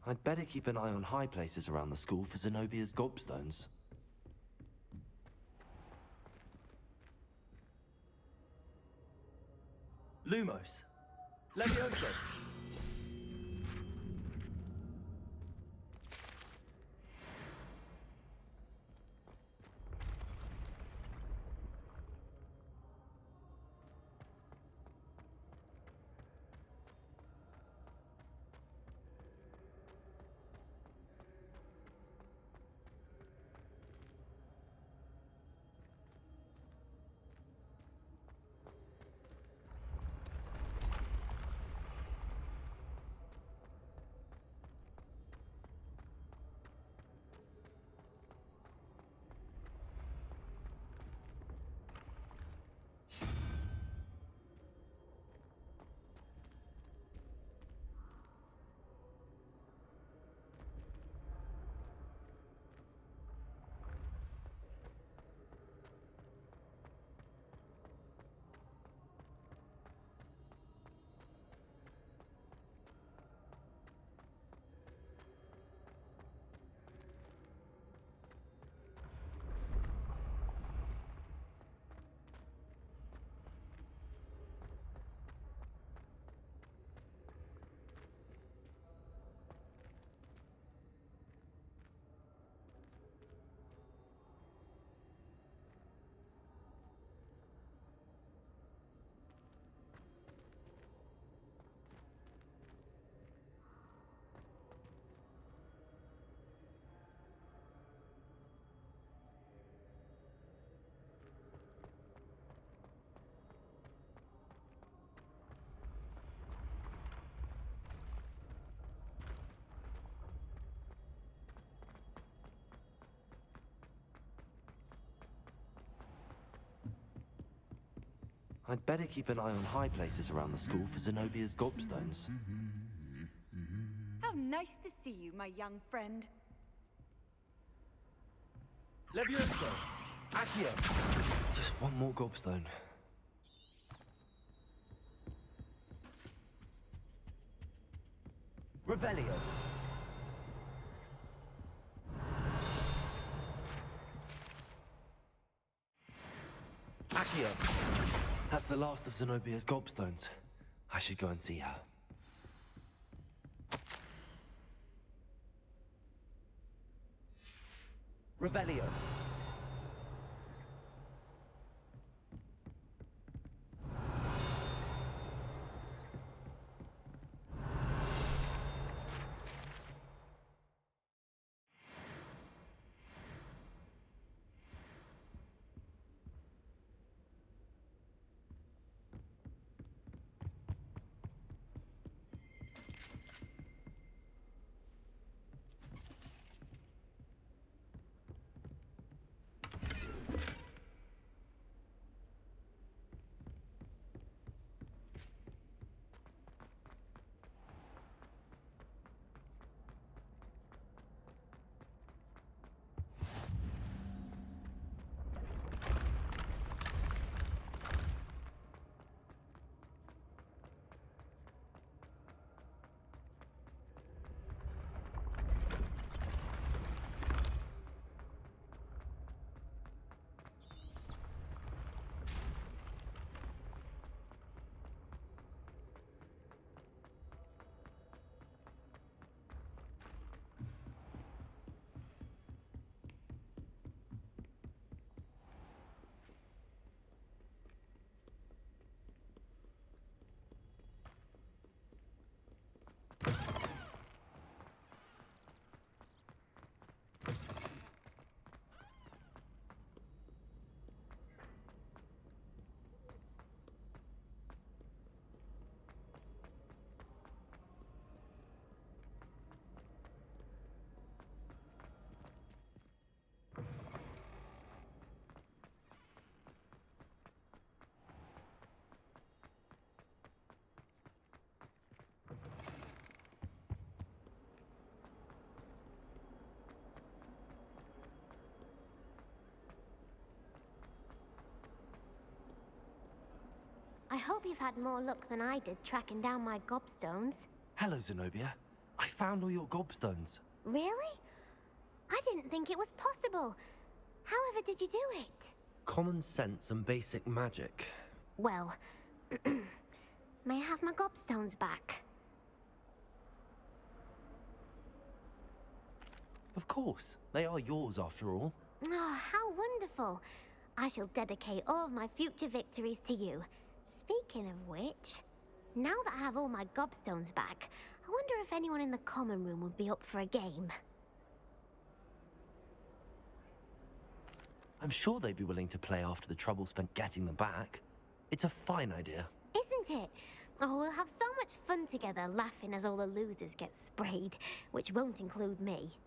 I'd better keep an eye on high places around the school for Zenobia's gobstones. Lumos. Levioso. I'd better keep an eye on high places around the school for Zenobia's gobstones. How nice to see you, my young friend. Levioso. Accio. Just one more gobstone. Revelio. Accio. That's the last of Zenobia's gobstones. I should go and see her. Revelio. I hope you've had more luck than I did tracking down my gobstones. Hello, Zenobia. I found all your gobstones. Really? I didn't think it was possible. However did you do it? Common sense and basic magic. Well, may I have my gobstones back? Of course, they are yours after all. Oh, how wonderful. I shall dedicate all of my future victories to you. Speaking of which, now that I have all my gobstones back, I wonder if anyone in the common room would be up for a game. I'm sure they'd be willing to play after the trouble spent getting them back. It's a fine idea. Isn't it? Oh, we'll have so much fun together, laughing as all the losers get sprayed, which won't include me.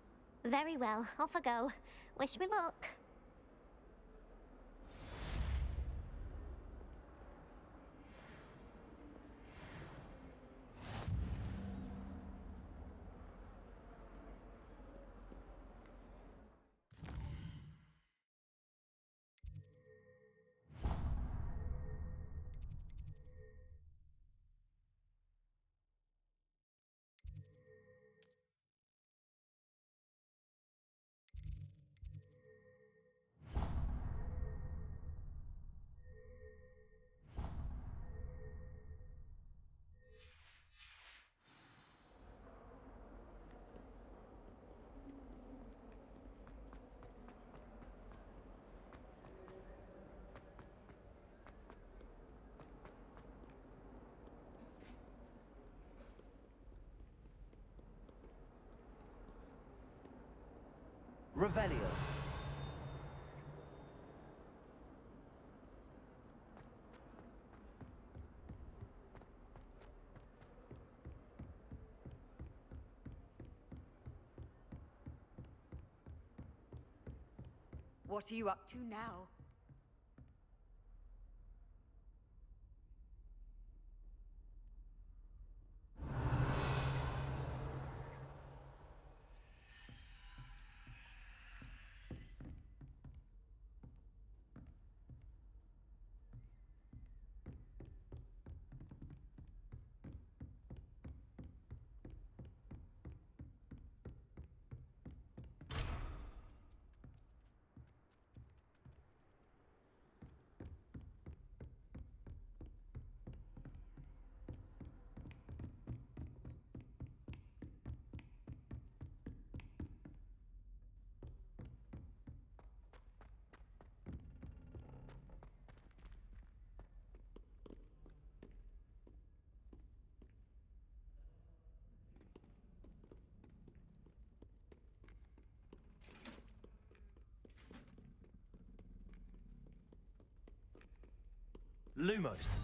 Very well, off I go. Wish me luck. Revelio. What are you up to now? Lumos.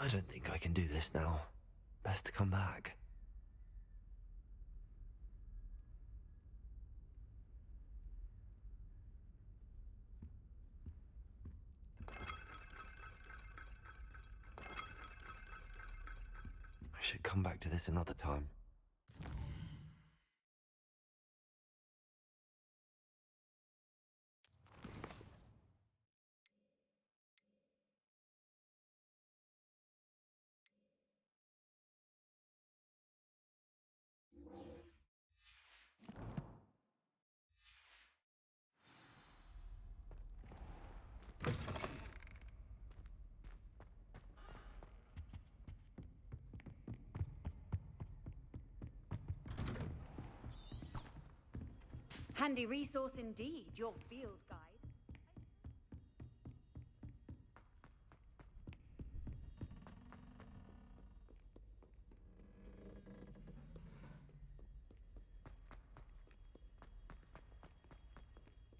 I don't think I can do this now. Best to come back. I should come back to this another time. Handy resource indeed, your field guide.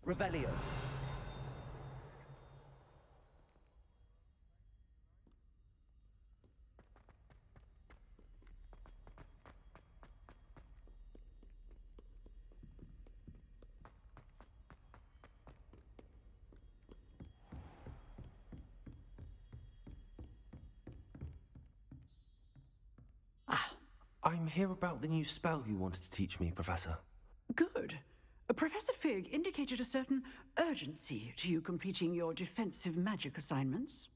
Revelio. I'm here about the new spell you wanted to teach me, Professor. Good. Professor Fig indicated a certain urgency to you completing your defensive magic assignments.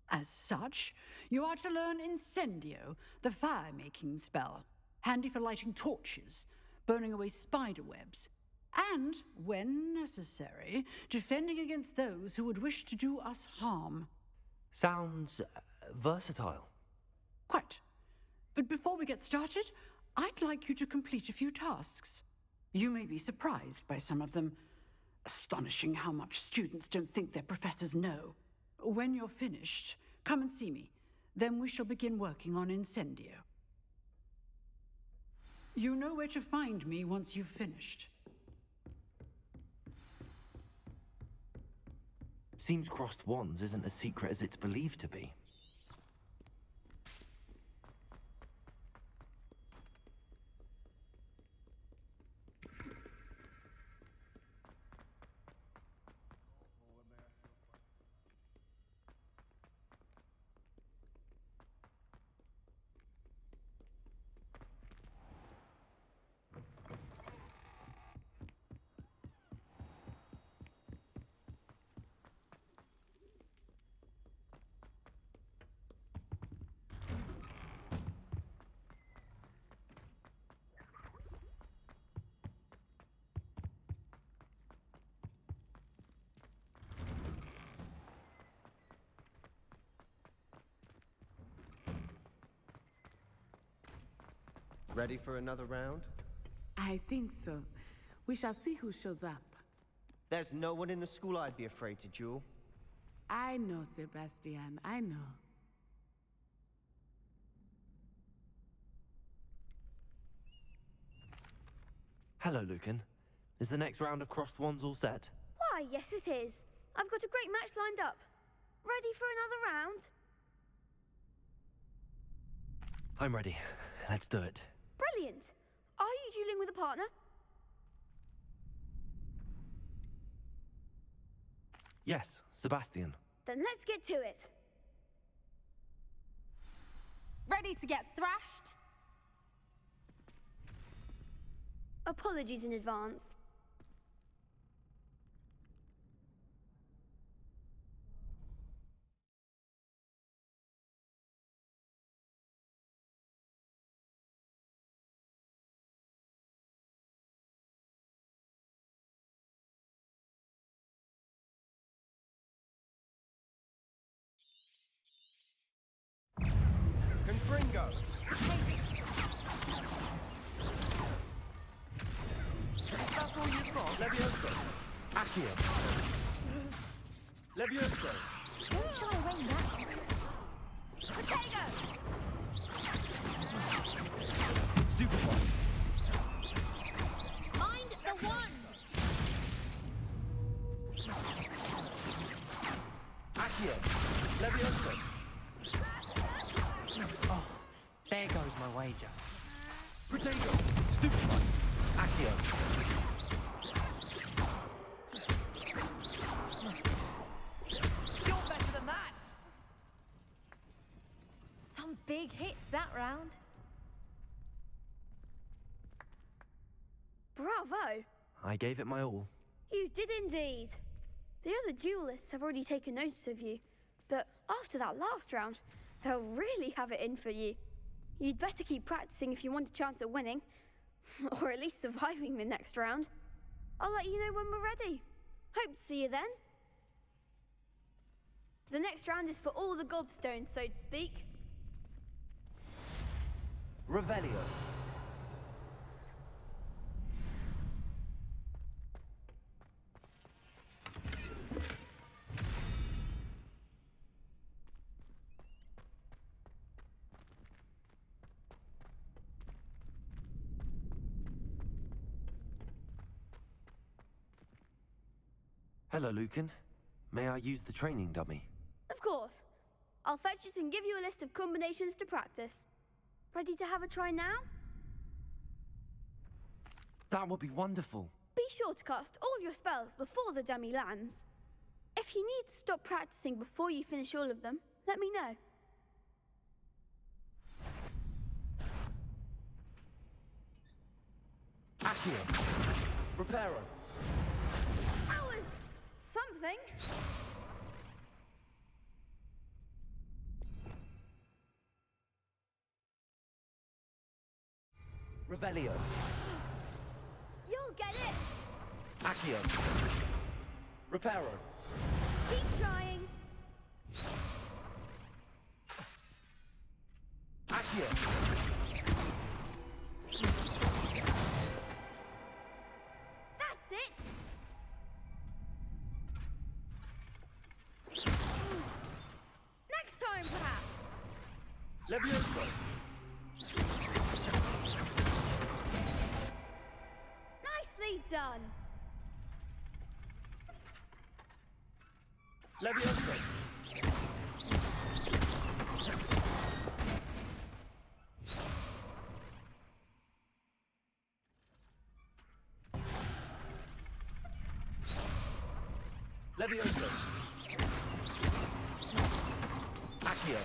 As such, you are to learn Incendio, the fire-making spell, handy for lighting torches, burning away spider webs, and, when necessary, defending against those who would wish to do us harm. Sounds versatile. Quite. But before we get started, I'd like you to complete a few tasks. You may be surprised by some of them. Astonishing how much students don't think their professors know. When you're finished, come and see me. Then we shall begin working on Incendio. You know where to find me once you've finished. Seems crossed wands isn't as secret as it's believed to be. Ready for another round? I think so. We shall see who shows up. There's no one in the school I'd be afraid to duel. I know, Sebastian, I know. Hello, Lucan. Is the next round of crossed wands all set? Why, yes it is. I've got a great match lined up. Ready for another round? I'm ready. Let's do it. Brilliant. Are you dueling with a partner? Yes, Sebastian. Then let's get to it. Ready to get thrashed? Apologies in advance. Confringo! That's all you've got? Levioso! Accio. Levioso! When shall I rain that? Potato! Stupefy. Mind the wand! Accio. Levioso! Oh, there goes my wager. Potato. Stupefy. Accio. You're better than that! Some big hits that round. Bravo! I gave it my all. You did indeed. The other duelists have already taken notice of you, but after that last round, they'll really have it in for you. You'd better keep practicing if you want a chance at winning, or at least surviving the next round. I'll let you know when we're ready. Hope to see you then. The next round is for all the gobstones, so to speak. Revelio! Hello, Lucan. May I use the training dummy? Of course. I'll fetch it and give you a list of combinations to practice. Ready to have a try now? That would be wonderful. Be sure to cast all your spells before the dummy lands. If you need to stop practicing before you finish all of them, let me know. Accio. Reparo. That was something. Revelio. You'll get it. Accio. Reparo. Keep trying. Accio. That's it. Next time, perhaps. Levioso. Nicely done. Levioso. Levioso. Accio.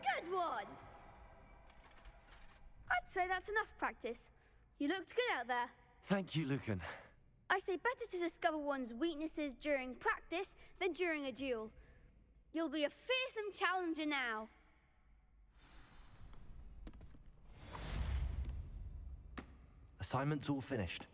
Good one. I'd say that's enough practice. You looked good out there. Thank you, Lucan. I say better to discover one's weaknesses during practice than during a duel. You'll be a fearsome challenger now. Assignment's all finished.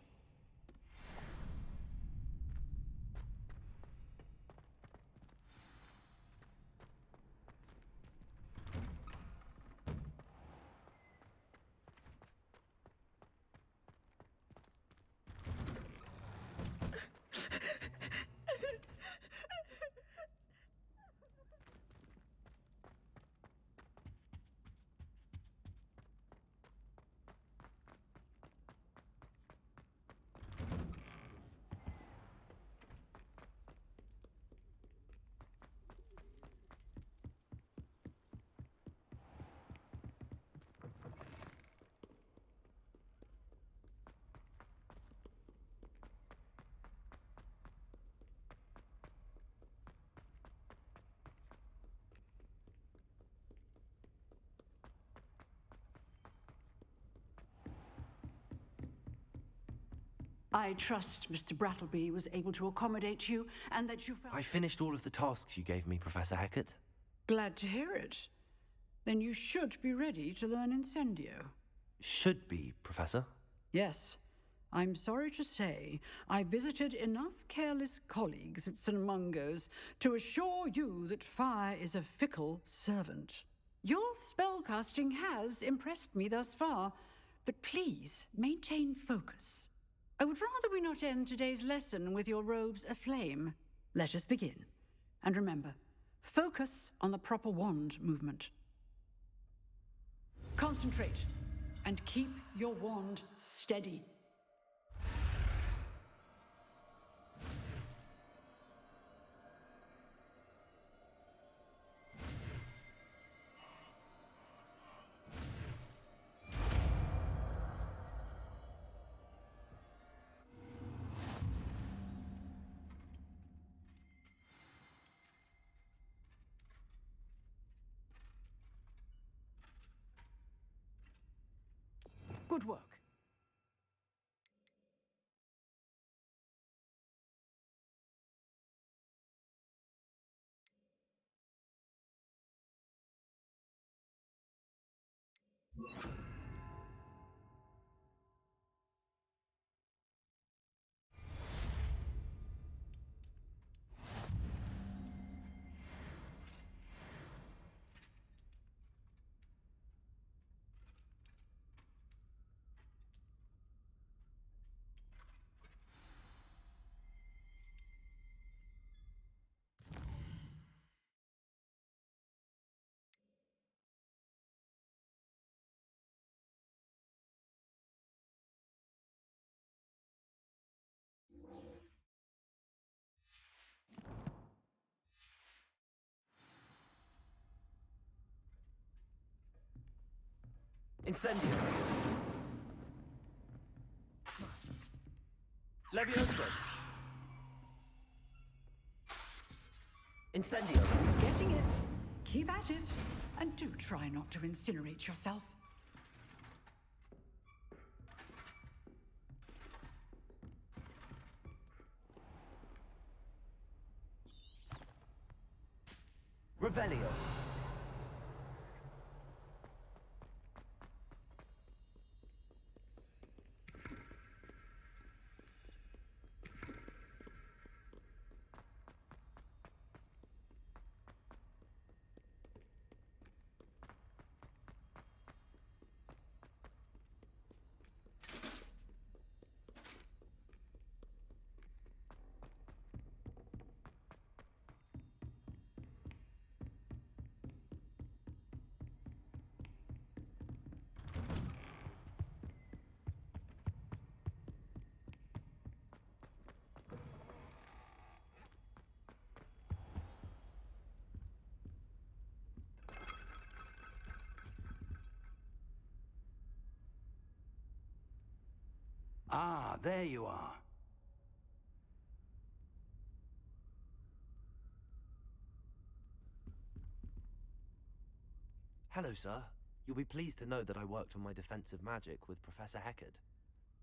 I trust Mr. Brattleby was able to accommodate you and that you found... I finished all of the tasks you gave me, Professor Hackett. Glad to hear it. Then you should be ready to learn Incendio. Should be, Professor. Yes. I'm sorry to say, I visited enough careless colleagues at St. Mungo's to assure you that fire is a fickle servant. Your spellcasting has impressed me thus far, but please maintain focus. I would rather we not end today's lesson with your robes aflame. Let us begin. And remember, focus on the proper wand movement. Concentrate and keep your wand steady. Good work. Incendio. Levioso. Incendio. You're getting it. Keep at it. And do try not to incinerate yourself. Revelio. Ah, there you are. Hello, sir. You'll be pleased to know that I worked on my defensive magic with Professor Heckard.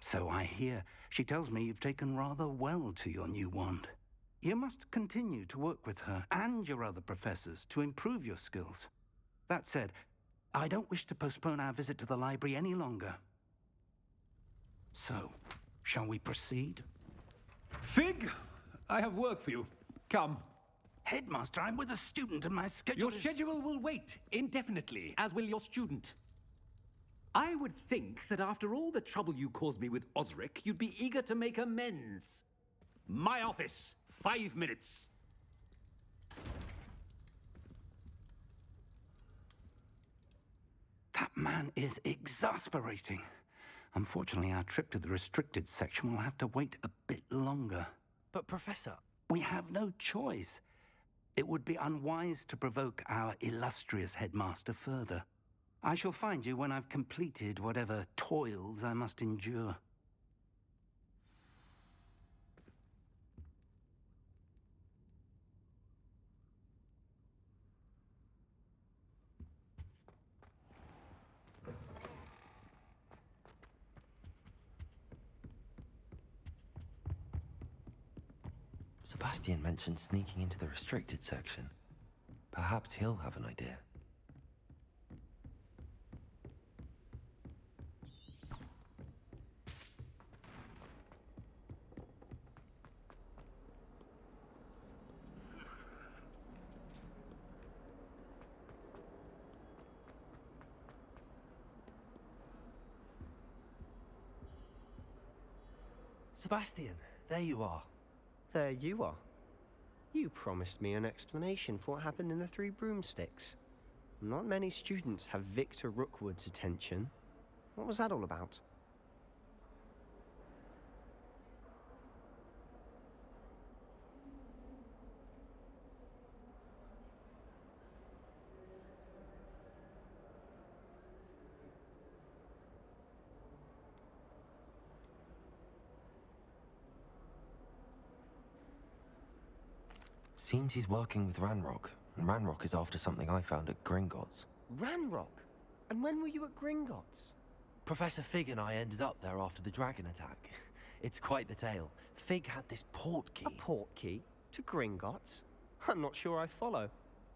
So I hear. She tells me you've taken rather well to your new wand. You must continue to work with her and your other professors to improve your skills. That said, I don't wish to postpone our visit to the library any longer. So, shall we proceed? Fig, I have work for you. Come. Headmaster, I'm with a student and my schedule Your is... schedule will wait indefinitely, as will your student. I would think that after all the trouble you caused me with Osric, you'd be eager to make amends. My office, 5 minutes. That man is exasperating. Unfortunately, our trip to the restricted section will have to wait a bit longer. But, Professor... We have no choice. It would be unwise to provoke our illustrious headmaster further. I shall find you when I've completed whatever toils I must endure. Sebastian mentioned sneaking into the restricted section. Perhaps he'll have an idea. Sebastian, there you are. There you are. You promised me an explanation for what happened in the Three Broomsticks. Not many students have Victor Rookwood's attention. What was that all about? Seems he's working with Ranrock, and Ranrock is after something I found at Gringotts. Ranrock? And when were you at Gringotts? Professor Fig and I ended up there after the dragon attack. It's quite the tale. Fig had this port key. A port key? To Gringotts? I'm not sure I follow.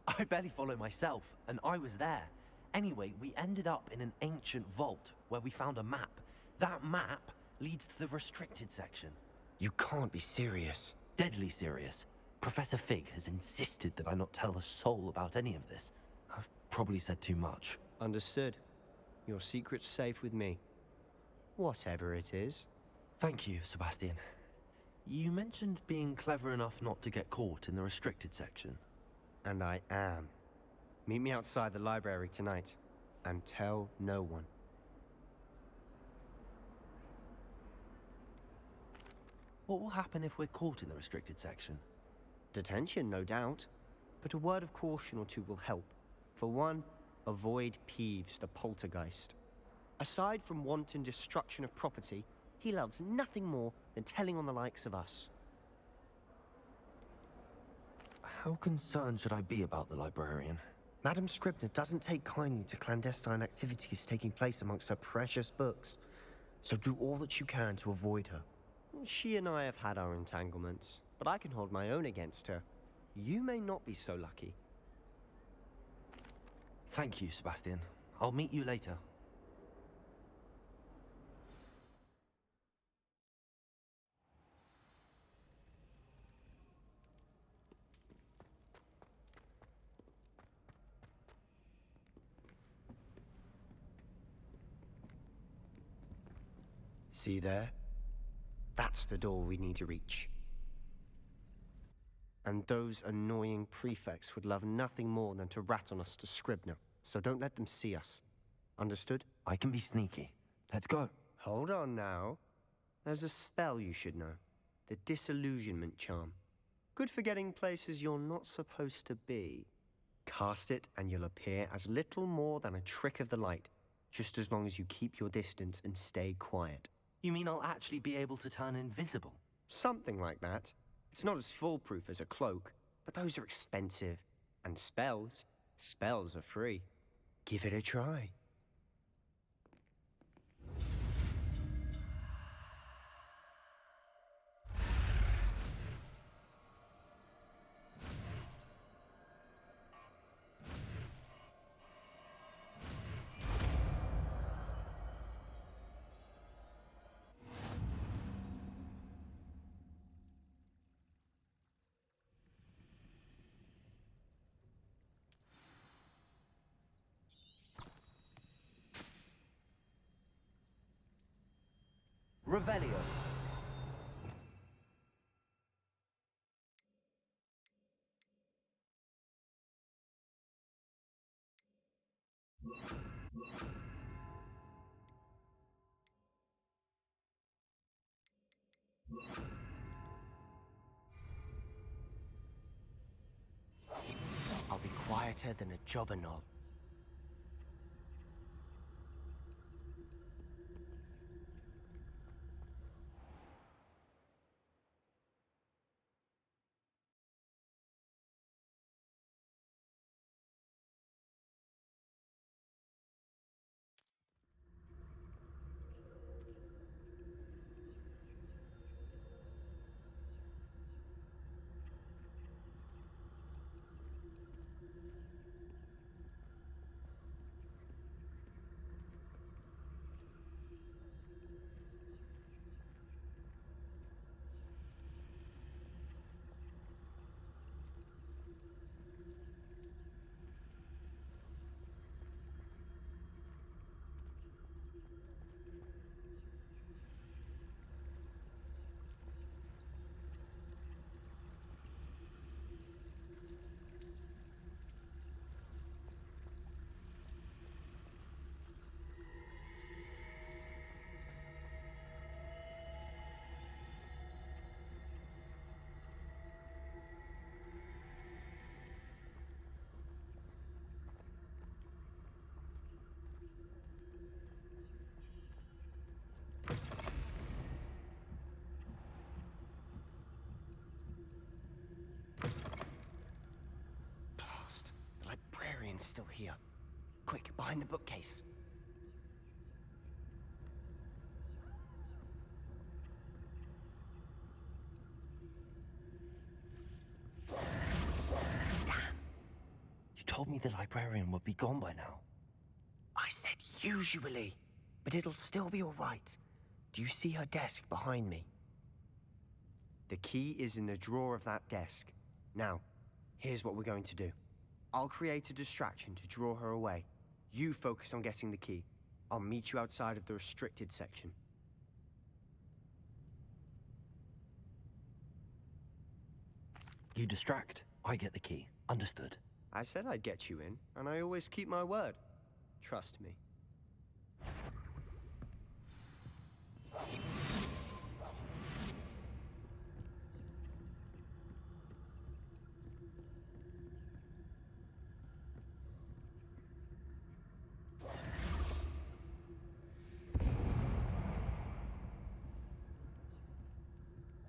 I barely follow myself, and I was there. Anyway, we ended up in an ancient vault where we found a map. That map leads to the restricted section. You can't be serious. Deadly serious. Professor Fig has insisted that I not tell a soul about any of this. I've probably said too much. Understood. Your secret's safe with me. Whatever it is. Thank you, Sebastian. You mentioned being clever enough not to get caught in the restricted section. And I am. Meet me outside the library tonight, and tell no one. What will happen if we're caught in the restricted section? Detention, no doubt. But a word of caution or two will help. For one, avoid Peeves the poltergeist. Aside from wanton destruction of property, he loves nothing more than telling on the likes of us. How concerned should I be about the librarian? Madame Scribner doesn't take kindly to clandestine activities taking place amongst her precious books, so do all that you can to avoid her. She and I have had our entanglements, but I can hold my own against her. You may not be so lucky. Thank you, Sebastian. I'll meet you later. See there? That's the door we need to reach. And those annoying prefects would love nothing more than to rat on us to Scribner, so don't let them see us. Understood? I can be sneaky. Let's go. Hold on now. There's a spell you should know. The Disillusionment Charm. Good for getting places you're not supposed to be. Cast it and you'll appear as little more than a trick of the light, just as long as you keep your distance and stay quiet. You mean I'll actually be able to turn invisible? Something like that. It's not as foolproof as a cloak, but those are expensive. And spells are free. Give it a try. Revelio. I'll be quieter than a jobber knob. The librarian's still here. Quick, behind the bookcase. You told me the librarian would be gone by now. I said usually, but it'll still be all right. Do you see her desk behind me? The key is in the drawer of that desk. Now, here's what we're going to do. I'll create a distraction to draw her away. You focus on getting the key. I'll meet you outside of the restricted section. You distract, I get the key. Understood. I said I'd get you in, and I always keep my word. Trust me.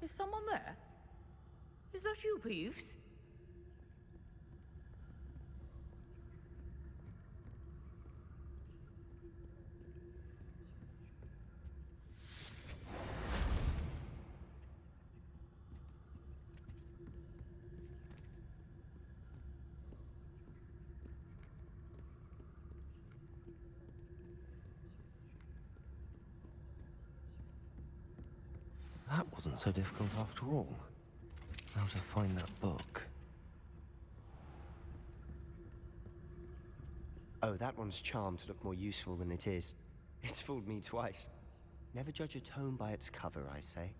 Is someone there? Is that you, Peeves? That wasn't so difficult after all. How to find that book? Oh, that one's charmed to look more useful than it is. It's fooled me twice. Never judge a tome by its cover, I say.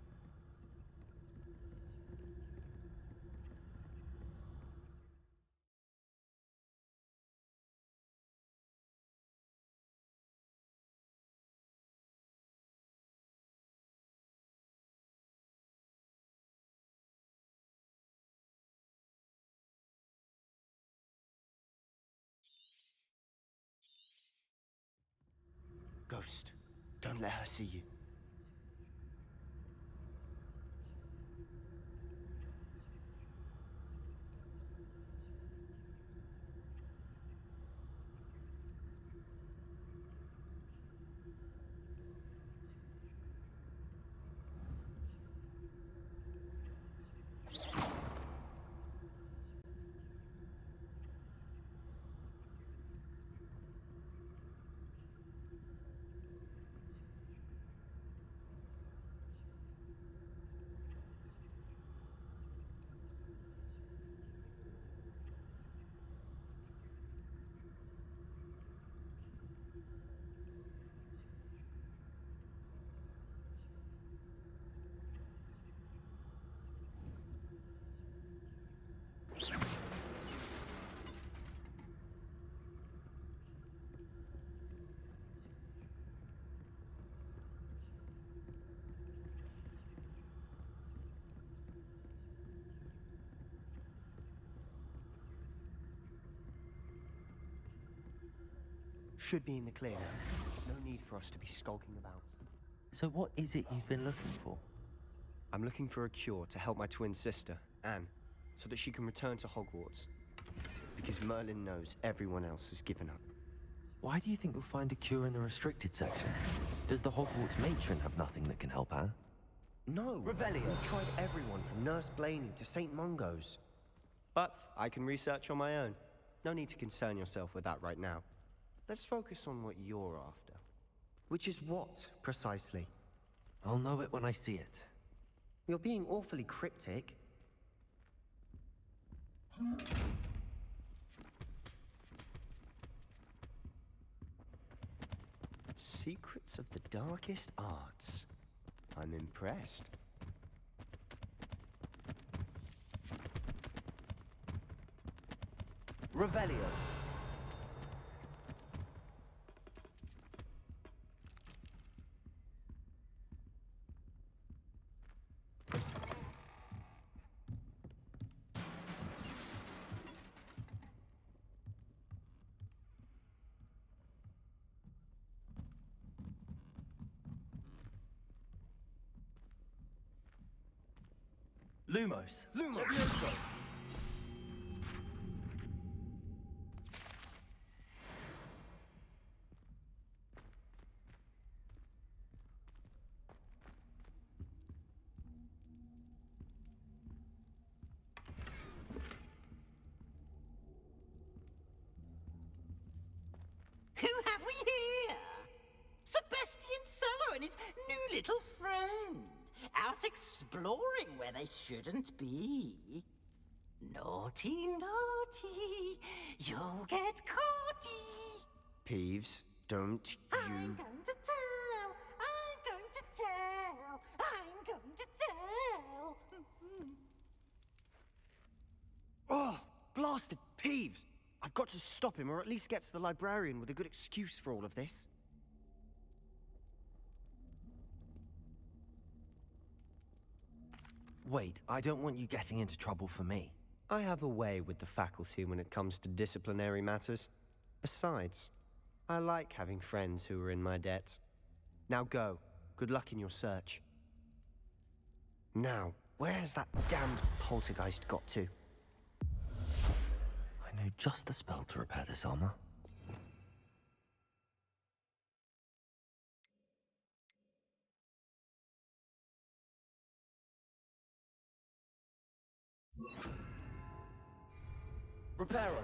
Ghost, don't let her see you. Should be in the clear now. No need for us to be skulking about. So what is it you've been looking for? I'm looking for a cure to help my twin sister, Anne, so that she can return to Hogwarts. Because Merlin knows everyone else has given up. Why do you think you'll find a cure in the restricted section? Does the Hogwarts matron have nothing that can help Anne? No! Revelio! I've tried everyone from Nurse Blaney to St. Mungo's. But I can research on my own. No need to concern yourself with that right now. Let's focus on what you're after. Which is what, precisely? I'll know it when I see it. You're being awfully cryptic. Secrets of the darkest arts. I'm impressed. Revelio. Lumos. Lumos. Who have we here? Sebastian Solo and his new little friend. Out exploring where they shouldn't be. Naughty, naughty, you'll get caughty. Peeves, don't you... I'm going to tell, I'm going to tell, I'm going to tell. Oh, blasted Peeves! I've got to stop him, or at least get to the librarian with a good excuse for all of this. Wait, I don't want you getting into trouble for me. I have a way with the faculty when it comes to disciplinary matters. Besides, I like having friends who are in my debt. Now go. Good luck in your search. Now, where has that damned poltergeist got to? I know just the spell to repair this armor. Reparo.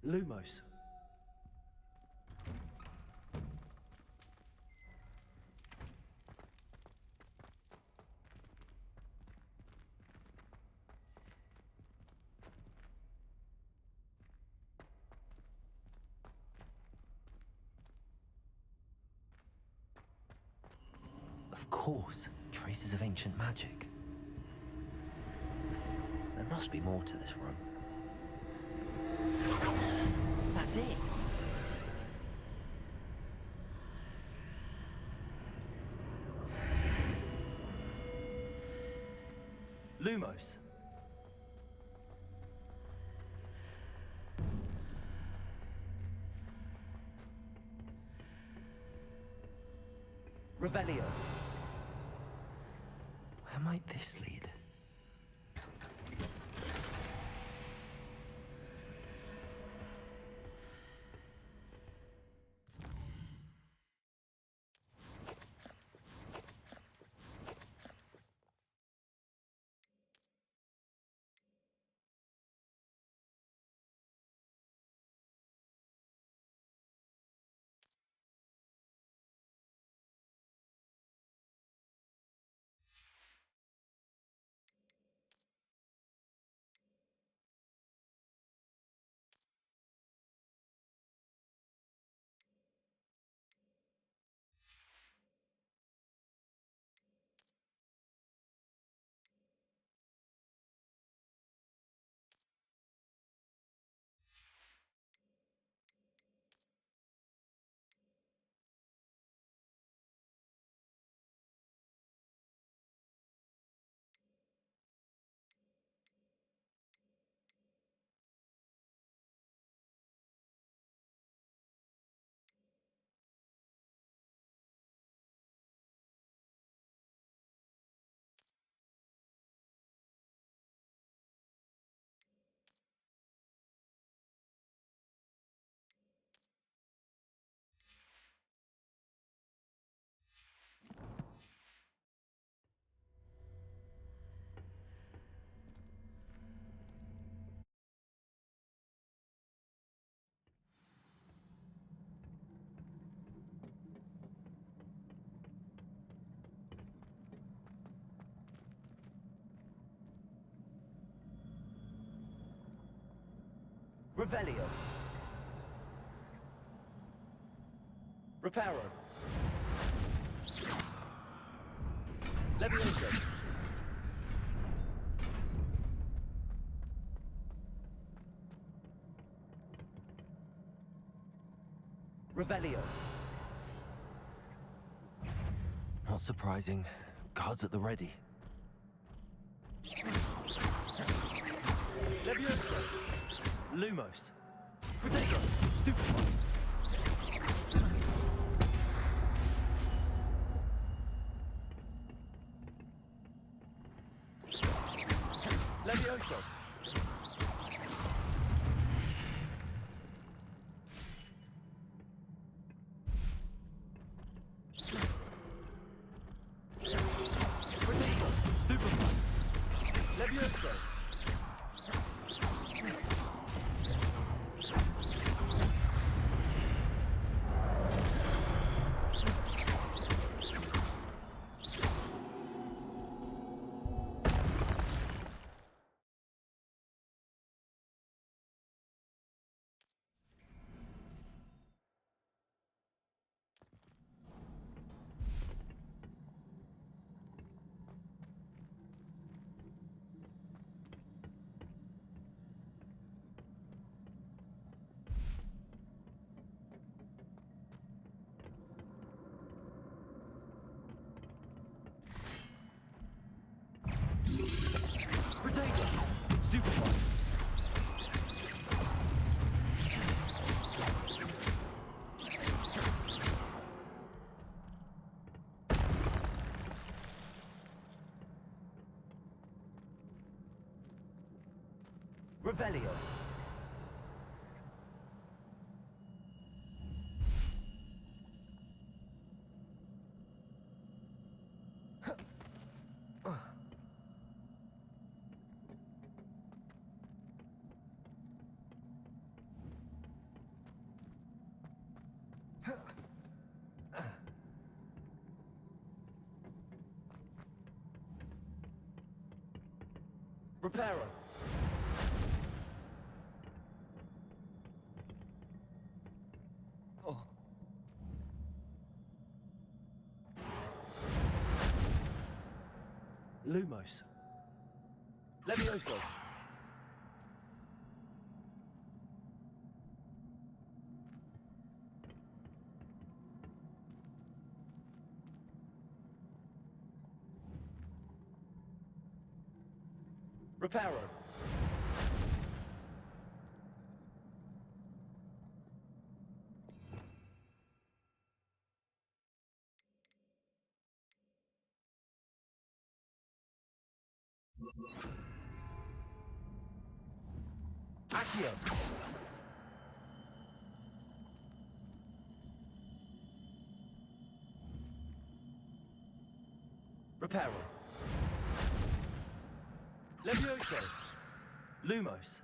Lumos. Of course, traces of ancient magic. There must be more to this room. That's it! Lumos. Revelio. Where might this lead? Revelio. Reparo. Levioso. Revelio. Not surprising. Guards at the ready. Levioso. Lumos. Protego. Stupefy. Levioso. Protego. Stupefy. Levioso. Revelio. Reparo. Oh. Lumos. Levioso. Reparo. Accio. Reparo. Levioso. Lumos.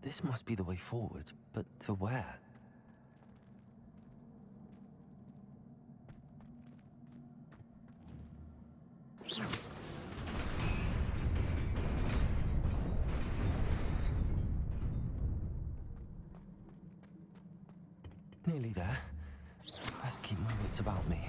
This must be the way forward, but to where? Nearly there. Best keep my wits about me.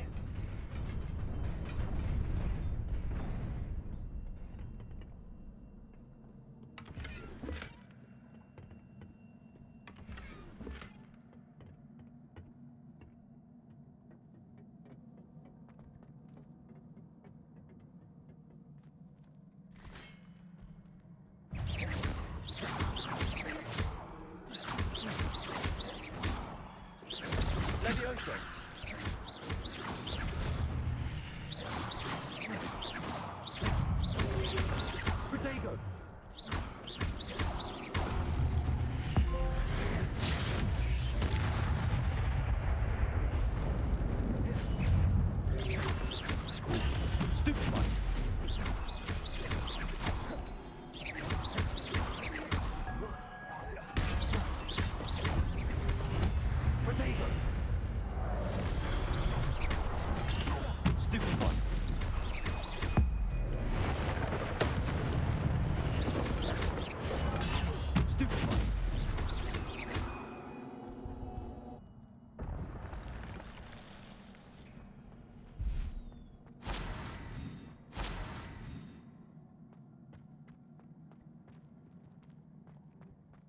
Levioso. Protego. Stupefy. Protego. Stupefy. Stupefy.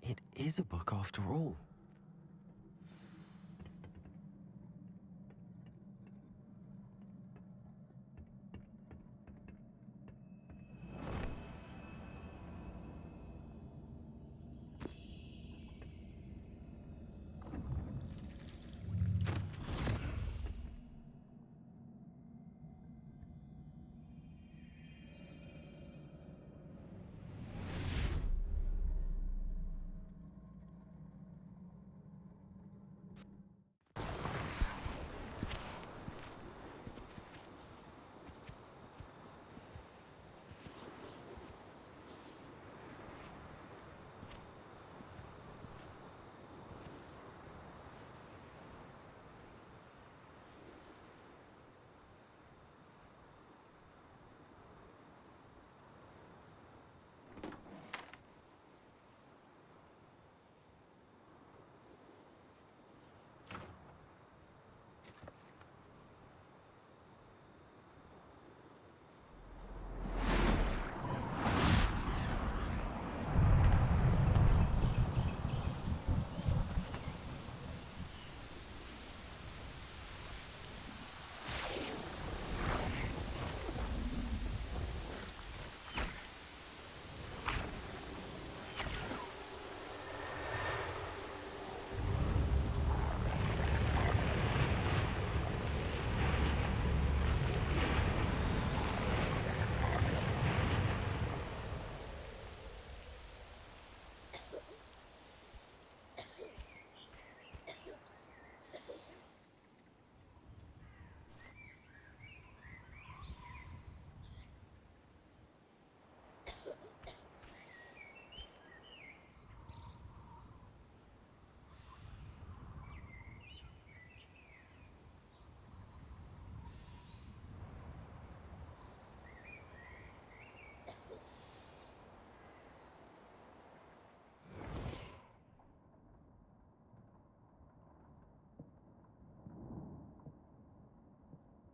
It is a book after all.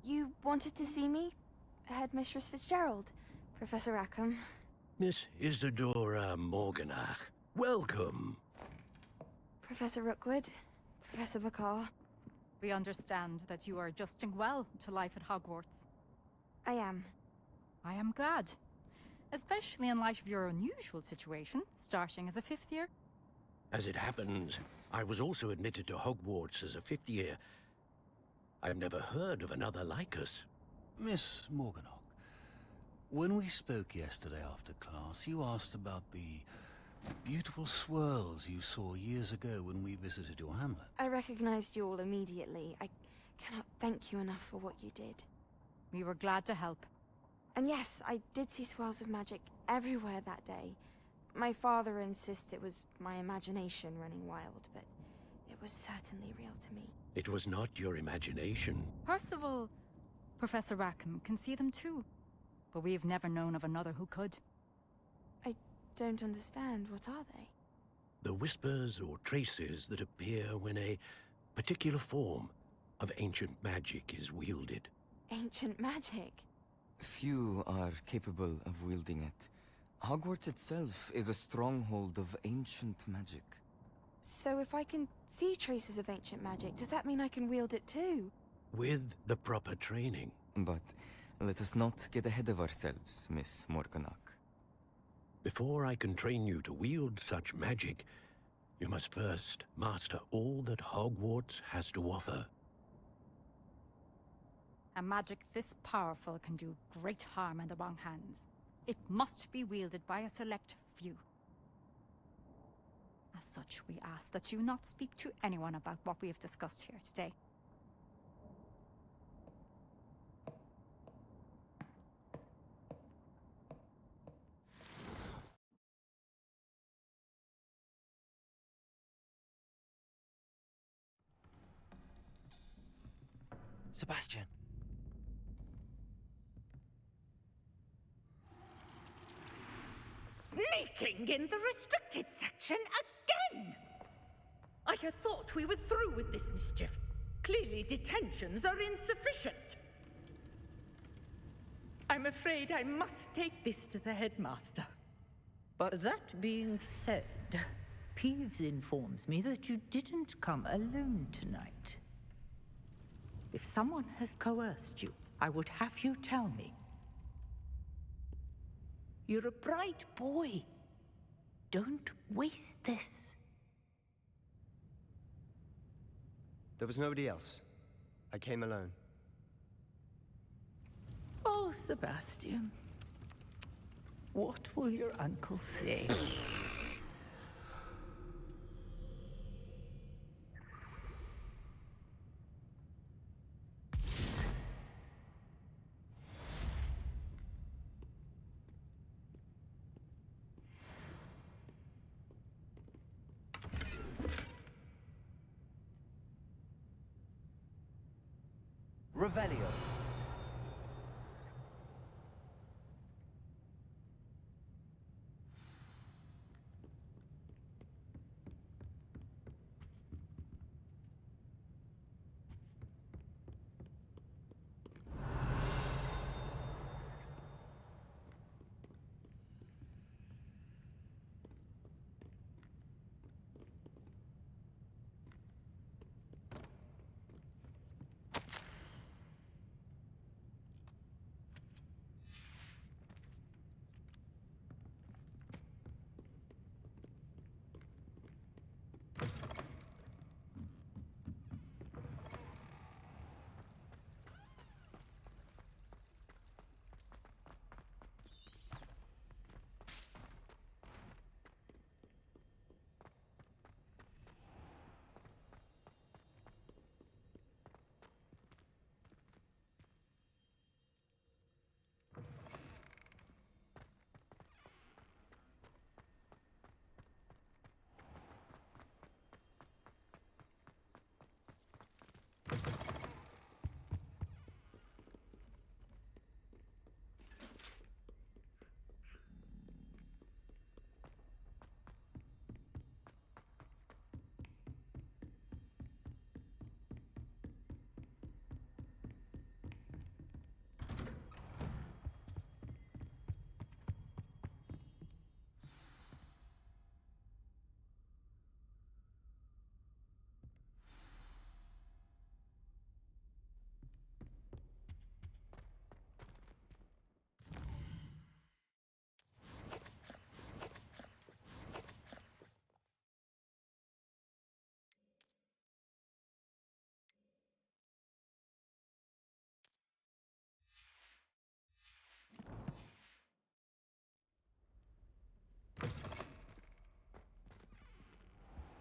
You wanted to see me? Headmistress Fitzgerald, Professor Rackham. Miss Isadora Morganach, welcome. Professor Rookwood, Professor McCaw. We understand that you are adjusting well to life at Hogwarts. I am. I am glad. Especially in light of your unusual situation, starting as a 5th year. As it happens, I was also admitted to Hogwarts as a 5th year. I've never heard of another like us. Miss Morganach, when we spoke yesterday after class, you asked about the beautiful swirls you saw years ago when we visited your hamlet. I recognized you all immediately. I cannot thank you enough for what you did. We were glad to help. And yes, I did see swirls of magic everywhere that day. My father insists it was my imagination running wild, but it was certainly real to me. It was not your imagination. Percival, Professor Rackham can see them too. But we've never known of another who could. I don't understand. What are they? The whispers or traces that appear when a particular form of ancient magic is wielded. Ancient magic? Few are capable of wielding it. Hogwarts itself is a stronghold of ancient magic. So if I can see traces of ancient magic, does that mean I can wield it too? With the proper training. But let us not get ahead of ourselves, Miss Morganach. Before I can train you to wield such magic, you must first master all that Hogwarts has to offer. A magic this powerful can do great harm in the wrong hands. It must be wielded by a select few. As such, we ask that you not speak to anyone about what we have discussed here today. Sebastian. Sneaking in the restricted section again! I had thought we were through with this mischief. Clearly detentions are insufficient. I'm afraid I must take this to the headmaster. But that being said, Peeves informs me that you didn't come alone tonight. If someone has coerced you, I would have you tell me. You're a bright boy. Don't waste this. There was nobody else. I came alone. Oh, Sebastian. What will your uncle say? Revelio.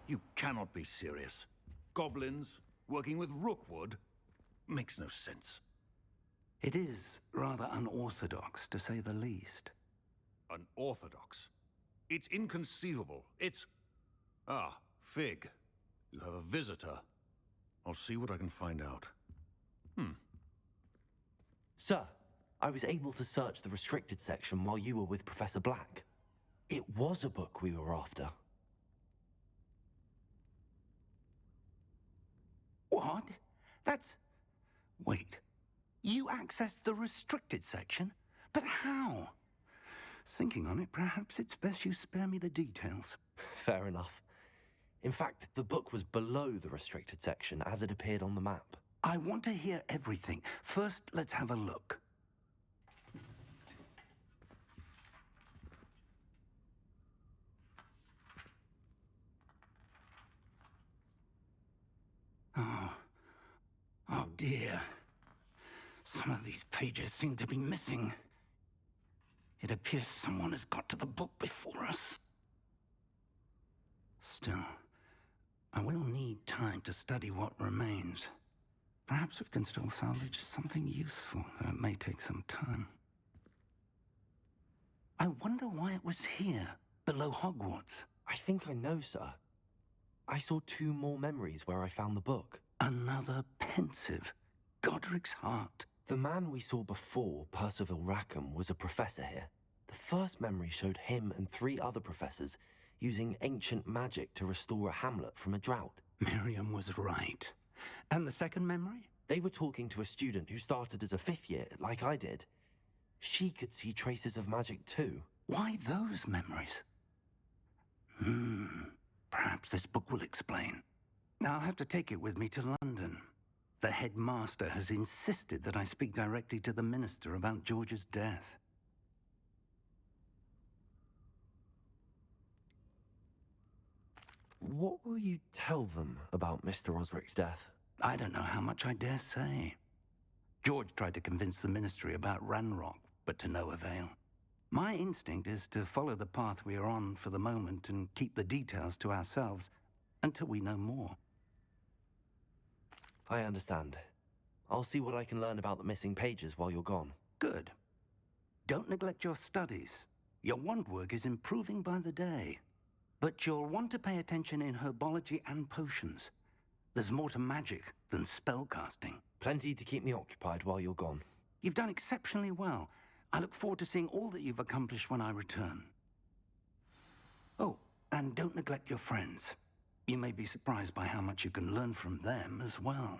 You cannot be serious. Goblins working with Rookwood? Makes no sense. It is rather unorthodox, to say the least. Unorthodox? It's inconceivable. It's... Ah, Fig. You have a visitor. I'll see what I can find out. Sir, I was able to search the restricted section while you were with Professor Black. It was a book we were after. What? That's... Wait. You accessed the restricted section? But how? Thinking on it, perhaps it's best you spare me the details. Fair enough. In fact, the book was below the restricted section as it appeared on the map. I want to hear everything. First, let's have a look. Oh dear. Some of these pages seem to be missing. It appears someone has got to the book before us. Still, I will need time to study what remains. Perhaps we can still salvage something useful, though it may take some time. I wonder why it was here, below Hogwarts. I think I know, sir. I saw 2 more memories where I found the book. Another pensive. Godric's heart. The man we saw before, Percival Rackham, was a professor here. The first memory showed him and 3 other professors using ancient magic to restore a hamlet from a drought. Miriam was right. And the second memory? They were talking to a student who started as a 5th year, like I did. She could see traces of magic too. Why those memories? Perhaps this book will explain. I'll have to take it with me to London. The headmaster has insisted that I speak directly to the minister about George's death. What will you tell them about Mr. Osric's death? I don't know how much I dare say. George tried to convince the ministry about Ranrock, but to no avail. My instinct is to follow the path we are on for the moment and keep the details to ourselves until we know more. I understand. I'll see what I can learn about the missing pages while you're gone. Good. Don't neglect your studies. Your wand work is improving by the day. But you'll want to pay attention in herbology and potions. There's more to magic than spellcasting. Plenty to keep me occupied while you're gone. You've done exceptionally well. I look forward to seeing all that you've accomplished when I return. Oh, and don't neglect your friends. You may be surprised by how much you can learn from them as well.